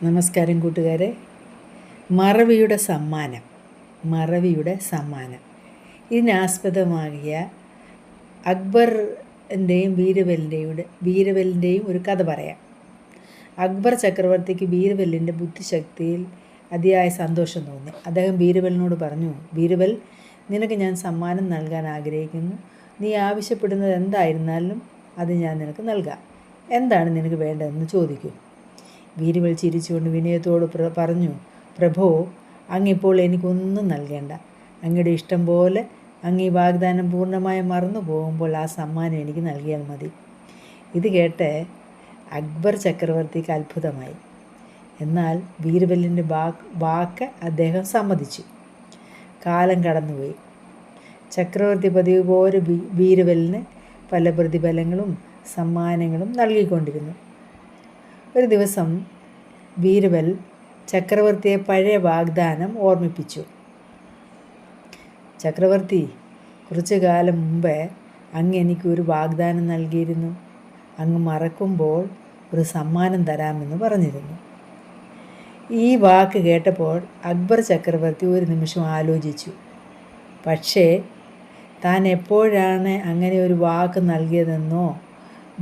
നമസ്കാരം കൂട്ടുകാരെ. മറവിയുടെ സമ്മാനം ഇതിനാസ്പദമാകിയ അക്ബറിൻ്റെയും ബീരബലിൻ്റെയും ഒരു കഥ പറയാം. അക്ബർ ചക്രവർത്തിക്ക് ബീരബലിൻ്റെ ബുദ്ധിശക്തിയിൽ അതിയായ സന്തോഷം തോന്നി. അദ്ദേഹം ബീരബലിനോട് പറഞ്ഞു, ബീരബൽ, നിനക്ക് ഞാൻ സമ്മാനം നൽകാൻ ആഗ്രഹിക്കുന്നു. നീ ആവശ്യപ്പെടുന്നത് എന്തായിരുന്നാലും അത് ഞാൻ നിനക്ക് നൽകാം. എന്താണ് നിനക്ക് വേണ്ടതെന്ന് ചോദിക്കൂ. ബീരബൽ ചിരിച്ചുകൊണ്ട് വിനയത്തോട് പറഞ്ഞു, പ്രഭോ, അങ്ങിപ്പോൾ എനിക്കൊന്നും നൽകേണ്ട. അങ്ങയുടെ ഇഷ്ടം പോലെ അങ്ങ് ഈ വാഗ്ദാനം പൂർണ്ണമായും മറന്നു പോകുമ്പോൾ ആ സമ്മാനം എനിക്ക് നൽകിയാൽ മതി. ഇത് കേട്ട് അക്ബർ ചക്രവർത്തിക്ക് അത്ഭുതമായി. എന്നാൽ ബീരബലിൻ്റെ വാക്ക് അദ്ദേഹം സമ്മതിച്ചു. കാലം കടന്നുപോയി. ചക്രവർത്തി പതിവ് പോലെ ബീരബലിന് പല പ്രതിഫലങ്ങളും സമ്മാനങ്ങളും നൽകിക്കൊണ്ടിരുന്നു. ഒരു ദിവസം ബീരബൽ ചക്രവർത്തിയെ പഴയ വാഗ്ദാനം ഓർമ്മിപ്പിച്ചു. ചക്രവർത്തി, കുറച്ചു കാലം മുമ്പ് അങ്ങ് എനിക്കൊരു വാഗ്ദാനം നൽകിയിരുന്നു. അങ്ങ് മറക്കുമ്പോൾ ഒരു സമ്മാനം തരാമെന്ന് പറഞ്ഞിരുന്നു. ഈ വാക്ക് കേട്ടപ്പോൾ അക്ബർ ചക്രവർത്തി ഒരു നിമിഷം ആലോചിച്ചു. പക്ഷേ താൻ എപ്പോഴാണ് അങ്ങനെ ഒരു വാക്ക് നൽകിയതെന്നോ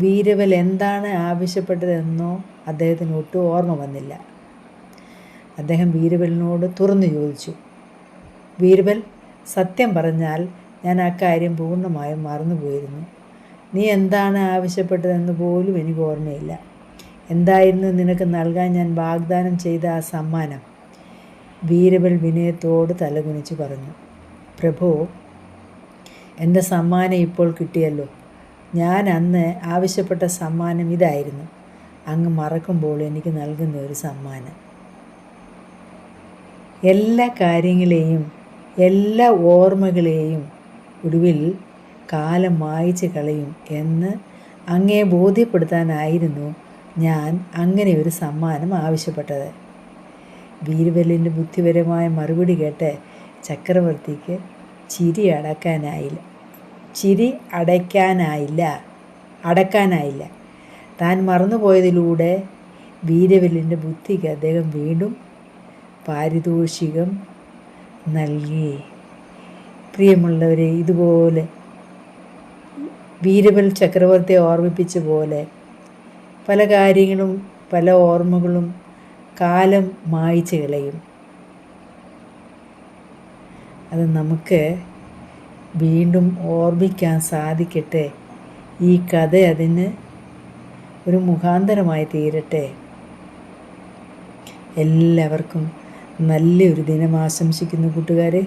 ബീരബൽ എന്താണ് ആവശ്യപ്പെട്ടതെന്നോ അദ്ദേഹത്തിന് ഒട്ടും ഓർമ്മ വന്നില്ല. അദ്ദേഹം ബീരബലിനോട് തുറന്നു ചോദിച്ചു, ബീരബൽ, സത്യം പറഞ്ഞാൽ ഞാൻ ആ കാര്യം പൂർണ്ണമായും മറന്നുപോയിരുന്നു. നീ എന്താണ് ആവശ്യപ്പെട്ടതെന്ന് പോലും എനിക്ക് ഓർമ്മയില്ല. എന്തായിരുന്നു നിനക്ക് നൽകാൻ ഞാൻ വാഗ്ദാനം ചെയ്ത ആ സമ്മാനം? ബീരബൽ വിനയത്തോട് തലകുനിച്ച് പറഞ്ഞു, പ്രഭു, എൻ്റെ സമ്മാനം ഇപ്പോൾ കിട്ടിയല്ലോ. ഞാൻ അന്ന് ആവശ്യപ്പെട്ട സമ്മാനം ഇതായിരുന്നു. അങ്ങ് മറക്കുമ്പോൾ എനിക്ക് നൽകുന്ന ഒരു സമ്മാനം. എല്ലാ കാര്യങ്ങളെയും എല്ലാ ഓർമ്മകളെയും ഒടുവിൽ കാലം മായ്ച്ച് കളയും എന്ന് അങ്ങേ ബോധ്യപ്പെടുത്താനായിരുന്നു ഞാൻ അങ്ങനെ ഒരു സമ്മാനം ആവശ്യപ്പെട്ടത്. ബീരബലിൻ്റെ ബുദ്ധിപരമായ മറുപടി കേട്ട് ചക്രവർത്തിക്ക് ചിരി അടയ്ക്കാനായില്ല. താൻ മറന്നുപോയതിലൂടെ ബീരബലിൻ്റെ ബുദ്ധിക്ക് അദ്ദേഹം വീണ്ടും പാരിതോഷികം നൽകി. പ്രിയമുള്ളവരെ, ഇതുപോലെ ബീരബൽ ചക്രവർത്തിയെ ഓർമ്മിപ്പിച്ച പോലെ പല കാര്യങ്ങളും പല ഓർമ്മകളും കാലം മായ്ച്ച് കളയും. അത് നമുക്ക് വീണ്ടും ഓർമ്മിക്കാൻ സാധിക്കട്ടെ. ഈ കഥ അതിന് ഒരു മുഖാന്തരമായി തീരട്ടെ. എല്ലാവർക്കും നല്ലൊരു ദിനം ആശംസിക്കുന്നു കൂട്ടുകാരെ.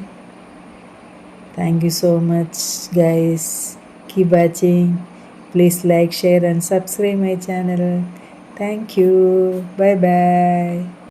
Thank you so much guys. Keep watching. Please like, share and subscribe my channel. Thank you. Bye bye.